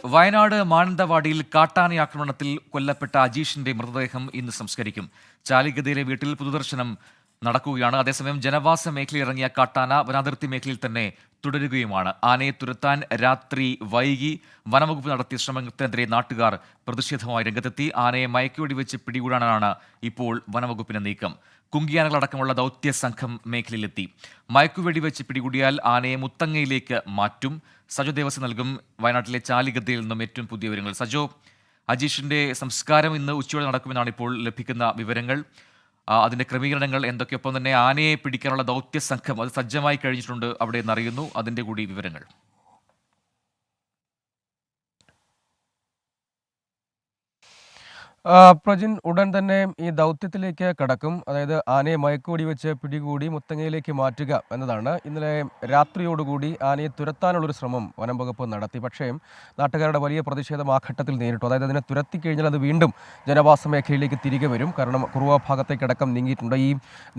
വയനാട് മാനന്തവാടിയിൽ കാട്ടാന ആക്രമണത്തിൽ കൊല്ലപ്പെട്ട അജീഷിന്റെ മൃതദേഹം ഇന്ന് സംസ്കരിക്കും. ചാലിഗതിയിലെ വീട്ടിൽ പൊതുദർശനം നടക്കുകയാണ്. അതേസമയം ജനവാസ മേഖലയിൽ ഇറങ്ങിയ കാട്ടാന വനാതിർത്തി മേഖലയിൽ തന്നെ തുടരുകയുമാണ്. ആനയെ തുരത്താൻ രാത്രി വൈകി വനംവകുപ്പ് നടത്തിയ ശ്രമത്തിനെതിരെ നാട്ടുകാർ പ്രതിഷേധവുമായി രംഗത്തെത്തി. ആനയെ മയക്കുവെടി വെച്ച് പിടികൂടാനാണ് ഇപ്പോൾ വനംവകുപ്പിന്റെ നീക്കം. കുങ്കിയാനകളടക്കമുള്ള ദൗത്യ സംഘം മേഖലയിലെത്തി. മയക്കുവെടി വെച്ച് പിടികൂടിയാൽ ആനയെ മുത്തങ്ങയിലേക്ക് മാറ്റും. സജോ ദേവസ്വം നൽകും വയനാട്ടിലെ ചാലിഗദ്ദയിൽ നിന്നും ഏറ്റവും പുതിയ വിവരങ്ങൾ. സജോ, അജീഷിന്റെ സംസ്കാരം ഇന്ന് ഉച്ചയോടെ നടക്കുമെന്നാണ് ഇപ്പോൾ ലഭിക്കുന്ന വിവരങ്ങൾ. അതിന്റെ ക്രമീകരണങ്ങൾ എന്തൊക്കെയൊപ്പം തന്നെ ആനയെ പിടിക്കാനുള്ള ദൗത്യ സംഘം അത് സജ്ജമായി കഴിഞ്ഞിട്ടുണ്ട് അവിടെ എന്നറിയുന്നു. അതിന്റെ കൂടി വിവരങ്ങൾ. പ്രജിൻ ഉടൻ തന്നെ ഈ ദൗത്യത്തിലേക്ക് കടക്കും. അതായത് ആനയെ മയക്കുവെടി വെച്ച് പിടികൂടി മുത്തങ്ങയിലേക്ക് മാറ്റുക എന്നതാണ്. ഇന്നലെ രാത്രിയോടുകൂടി ആനയെ തുരത്താനുള്ളൊരു ശ്രമം വനം വകുപ്പ് നടത്തി. പക്ഷേ നാട്ടുകാരുടെ വലിയ പ്രതിഷേധം ആ ഘട്ടത്തിൽ നേരിട്ടു. അതായത് അതിനെ തുരത്തി കഴിഞ്ഞാൽ അത് വീണ്ടും ജനവാസ മേഖലയിലേക്ക് തിരികെ വരും. കാരണം കുറുവ ഭാഗത്തേക്കടക്കം നീങ്ങിയിട്ടുണ്ട്. ഈ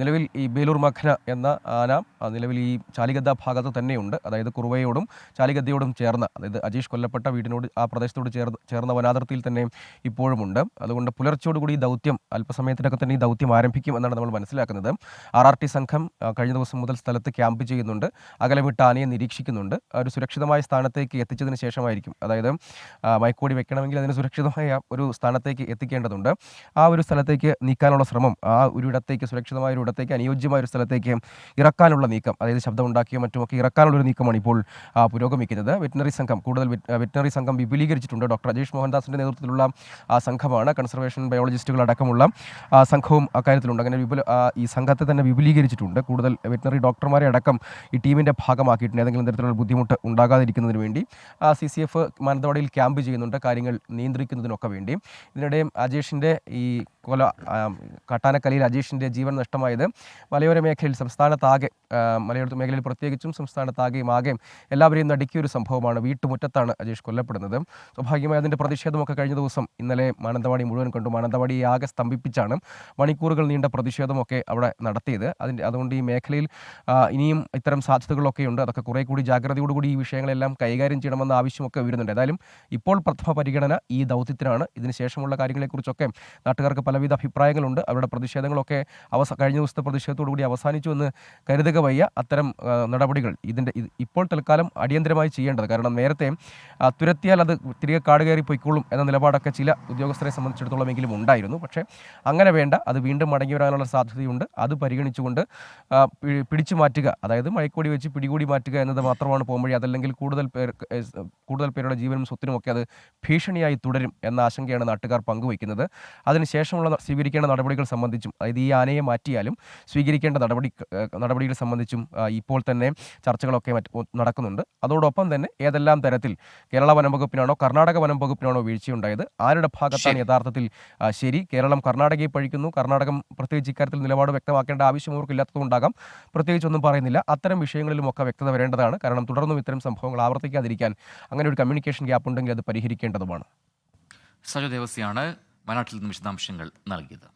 നിലവിൽ ഈ ബേലൂർ മഖന എന്ന ആന നിലവിൽ ഈ ചാലിഗദ്ദ ഭാഗത്ത് തന്നെയുണ്ട്. അതായത് കുറുവയോടും ചാലിഗദ്ദയോടും ചേർന്ന്, അതായത് അജീഷ് കൊല്ലപ്പെട്ട വീടിനോട് ആ പ്രദേശത്തോട് ചേർന്ന വനാതിർത്തിയിൽ തന്നെ ഇപ്പോഴുമുണ്ട്. അതുകൊണ്ട് പുലർച്ചയോടുകൂടി ഈ ദൗത്യം അല്പസമയത്തിനൊക്കെ തന്നെ ഈ ദൗത്യം ആരംഭിക്കും എന്നാണ് നമ്മൾ മനസ്സിലാക്കുന്നത്. RRT സംഘം കഴിഞ്ഞ ദിവസം മുതൽ സ്ഥലത്ത് ക്യാമ്പ് ചെയ്യുന്നുണ്ട്. അകലമിട്ട് ആനയെ നിരീക്ഷിക്കുന്നുണ്ട്. ഒരു സുരക്ഷിതമായ സ്ഥാനത്തേക്ക് എത്തിച്ചതിന് ശേഷമായിരിക്കും, അതായത് മയക്കുവെടി വെക്കണമെങ്കിൽ അതിന് സുരക്ഷിതമായ ഒരു സ്ഥാനത്തേക്ക് എത്തിക്കേണ്ടതുണ്ട്. ആ ഒരു സ്ഥലത്തേക്ക് നീക്കാനുള്ള ശ്രമം, ആ ഒരു ഇടത്തേക്ക്, സുരക്ഷിതമായ ഒരു ഇടത്തേക്ക്, അനുയോജ്യമായ ഒരു സ്ഥലത്തേക്ക് ഇറക്കാനുള്ള നീക്കം, അതായത് ശബ്ദമുണ്ടാക്കിയോ മറ്റുമൊക്കെ ഇറക്കാനുള്ളൊരു നീക്കമാണ് ഇപ്പോൾ പുരോഗമിക്കുന്നത്. വെറ്റിനറി സംഘം വിപുലീകരിച്ചിട്ടുണ്ട്. ഡോക്ടർ അജീഷ് മോഹൻദാസിൻ്റെ നേതൃത്വത്തിലുള്ള സംഘമാണ്. കൺസർവേഷൻ ബയോളജിസ്റ്റുകൾ അടക്കമുള്ള സംഘവും അക്കാര്യത്തിലുണ്ട്. അങ്ങനെ ഈ സംഘത്തെ തന്നെ വിപുലീകരിച്ചിട്ടുണ്ട്. കൂടുതൽ വെറ്റിനറി ഡോക്ടർമാരെ അടക്കം ഈ ടീമിൻ്റെ ഭാഗമാക്കിയിട്ടുണ്ട്. ഏതെങ്കിലും തരത്തിലുള്ള ബുദ്ധിമുട്ട് ഉണ്ടാകാതിരിക്കുന്നതിന് വേണ്ടി CCF മാനന്തവാടിയിൽ ക്യാമ്പ് ചെയ്യുന്നുണ്ട്, കാര്യങ്ങൾ നിയന്ത്രിക്കുന്നതിനൊക്കെ വേണ്ടി. ഇതിനിടെ അജീഷിൻ്റെ ഈ കാട്ടാനക്കലിയിൽ അജീഷിൻ്റെ ജീവൻ നഷ്ടമായത് മലയോര മേഖലയിൽ, സംസ്ഥാനത്താകെ, മലയോര മേഖലയിൽ പ്രത്യേകിച്ചും സംസ്ഥാനത്താകെയും എല്ലാവരെയും നടുക്കിയൊരു സംഭവമാണ്. വീട്ടുമുറ്റത്താണ് അജീഷ് കൊല്ലപ്പെടുന്നത്. സ്വാഭാവികമായി അതിൻ്റെ പ്രതിഷേധമൊക്കെ കഴിഞ്ഞ ദിവസം ഇന്നലെ മാനന്തവാടി മുഴുവൻ കണ്ടു. മാനന്തവാടി ആകെ സ്തംഭിപ്പിച്ചാണ് മണിക്കൂറുകൾ നീണ്ട പ്രതിഷേധമൊക്കെ അവിടെ നടത്തിയത്. അതുകൊണ്ട് ഈ മേഖലയിൽ ഇനിയും ഇത്തരം സാധ്യതകളൊക്കെയുണ്ട്. അതൊക്കെ കുറേ കൂടി ജാഗ്രതയോടുകൂടി ഈ വിഷയങ്ങളെല്ലാം കൈകാര്യം ചെയ്യണമെന്ന ആവശ്യമൊക്കെ വരുന്നുണ്ട്. ഏതായാലും ഇപ്പോൾ പ്രഥമ പരിഗണന ഈ ദൗത്യത്തിനാണ്. ഇതിനുശേഷമുള്ള കാര്യങ്ങളെക്കുറിച്ചൊക്കെ നാട്ടുകാർക്ക് പലവിധ അഭിപ്രായങ്ങളുണ്ട്. അവരുടെ പ്രതിഷേധങ്ങളൊക്കെ കഴിഞ്ഞ ദിവസത്തെ പ്രതിഷേധത്തോടുകൂടി അവസാനിച്ചു എന്ന് കരുതുക വയ്യ. അത്തരം നടപടികൾ ഇപ്പോൾ തൽക്കാലം അടിയന്തരമായി ചെയ്യേണ്ടത്. കാരണം നേരത്തെ തുരത്തിയാൽ അത് തിരികെ കാട് കയറി പൊയ്ക്കൊള്ളും എന്ന നിലപാടൊക്കെ ചില ഉദ്യോഗസ്ഥരെ സംബന്ധിച്ചിടത്തോളം എങ്കിലും ഉണ്ടായിരുന്നു. പക്ഷേ അങ്ങനെ വേണ്ട, അത് വീണ്ടും മടങ്ങി വരാനുള്ള സാധ്യതയുണ്ട്. അത് പരിഗണിച്ചുകൊണ്ട് പിടിച്ചു മാറ്റുക, അതായത് മയക്കുവെടി വെച്ച് പിടികൂടി മാറ്റുക എന്നത് മാത്രമാണ് പോകുമ്പോഴേ, അതല്ലെങ്കിൽ കൂടുതൽ പേരുടെ ജീവനും സ്വത്തിനുമൊക്കെ അത് ഭീഷണിയായി തുടരും എന്ന ആശങ്കയാണ് നാട്ടുകാർ പങ്കുവയ്ക്കുന്നത്. അതിനുശേഷമുള്ള സ്വീകരിക്കേണ്ട നടപടികൾ സംബന്ധിച്ചും, അതായത് ഈ ആനയെ മാറ്റിയാലും സ്വീകരിക്കേണ്ട നടപടികൾ സംബന്ധിച്ചും ഇപ്പോൾ തന്നെ ചർച്ചകളൊക്കെ നടക്കുന്നുണ്ട്. അതോടൊപ്പം തന്നെ ഏതെല്ലാം തരത്തിൽ കേരള വനം വകുപ്പിനാണോ കർണാടക വനം വകുപ്പിനാണോ വീഴ്ചയുണ്ടായത്, ആരുടെ ഭാഗത്താണ് യഥാർത്ഥത്തിൽ ശരി, കേരളം കർണാടകയെ പഴിക്കുന്നു, കർണാടകം പ്രത്യേകിച്ച് ഇക്കാര്യത്തിൽ നിലപാട് വ്യക്തമാക്കേണ്ട ആവശ്യം അവർക്കില്ലാത്തതുകൊണ്ടാകാം പ്രത്യേകിച്ചൊന്നും പറയുന്നില്ല. അത്തരം വിഷയങ്ങളിലുമൊക്കെ വ്യക്തത വരേണ്ടതാണ്. കാരണം തുടർന്നും ഇത്തരം സംഭവങ്ങൾ ആവർത്തിക്കാതിരിക്കാൻ അങ്ങനെ ഒരു കമ്മ്യൂണിക്കേഷൻ ഗ്യാപ്പ് ഉണ്ടെങ്കിൽ അത് പരിഹരിക്കേണ്ടതുമാണ്. സജോ ദേവസ്യാണ് വയനാട്ടിൽ നിന്നും വിശദാംശങ്ങൾ നൽകിയത്.